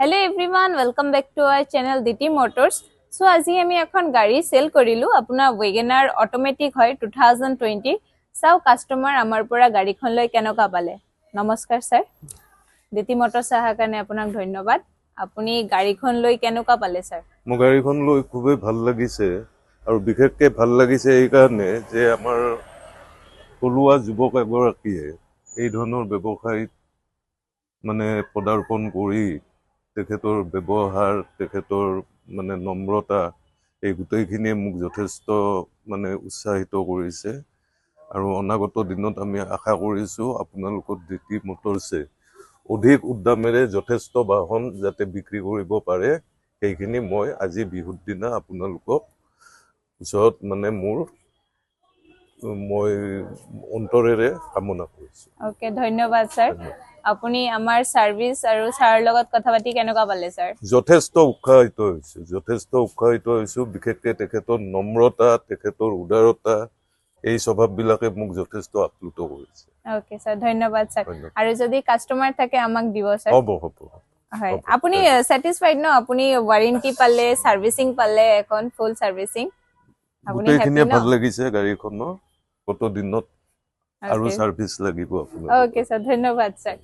Hello everyone, welcome back to our channel DT Motors. So আজি আমি এখন গাড়ী সেল কৰিলো আপোনাৰ WagonR অটোমেটিক হয় 2020 সাও কাস্টমাৰ আমাৰ পৰা গাড়ীখন লৈ কেনেকা পালে নমস্কাৰ স্যাৰ DT Motors আহাৰ কাৰণে আপোনাক ধন্যবাদ আপুনি গাড়ীখন লৈ কেনেকা পালে স্যাৰ মোৰ গাড়ীখন লৈ খুবেই ভাল লাগিছে আৰু বিশেষকৈ ভাল লাগিছে এই কাৰণে যে আমাৰ থলুৱা যুৱক এগৰাকীয়ে এই ধৰণৰ ব্যৱসায়ত মানে পদাৰ্পণ কৰি তেখেতৰ ব্যৱহাৰ তেখেতৰ মানে নম্ৰতা এই গোটেইখিনিয়ে মোক যথেষ্ট মানে উৎসাহিত কৰিছে আৰু অনাগত দিনত আমি আশা কৰিছোঁ আপোনালোকৰ DT মটৰছে অধিক উদ্যমেৰে যথেষ্ট বাহন যাতে বিক্ৰী কৰিব পাৰে সেইখিনি মই আজি বিহুৰ দিনা আপোনালোকক ওচৰত মানে মই অন্তৰেৰে কামনা কৰিছোঁ ওকে ধন্যবাদ স্যাৰ আপুনি আমাৰ সাৰ্ভিস আৰু স্যাৰ লগত কথা পাতি কেনেকা পালে স্যাৰ যথেষ্ট উৎসাহিত হৈছো বিশেষকৈ তেখেতৰ নম্ৰতা তেখেতৰ উদাৰতা এই স্বভাৱবিলাকে মোক যথেষ্ট আপ্লুত কৰিছে ওকে স্যাৰ ধন্যবাদ স্যাৰ আৰু যদি কাস্টমাৰ থাকে আমাক দিব স্যাৰ হ'ব হয় আপুনি স্যাটিসফাইড ন আপুনি ওয়াৰেন্টি পালে সাৰ্ভিসিং পালে এখন ফুল সাৰ্ভিসিং আপুনি গোটেইখিনিয়ে হ্যাপি ভাল লাগিছে গাড়ীখনৰ কত দিনত আৰু সাৰ্ভিস লাগিব আপোনাক ওকে স্যাৰ ধন্যবাদ স্যাৰ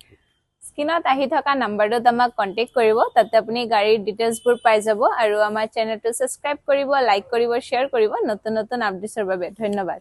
স্ক্ৰিনত আহি থকা নাম্বাৰটোত আমাক কন্টেক্ট কৰিব তাতে আপুনি গাড়ীৰ ডিটেইলছবোৰ পাই যাব আৰু আমাৰ চেনেলটো সাবস্ক্ৰাইব কৰিব লাইক কৰিব শেয়াৰ কৰিব নতুন নতুন আপডেটছৰ বাবে ধন্যবাদ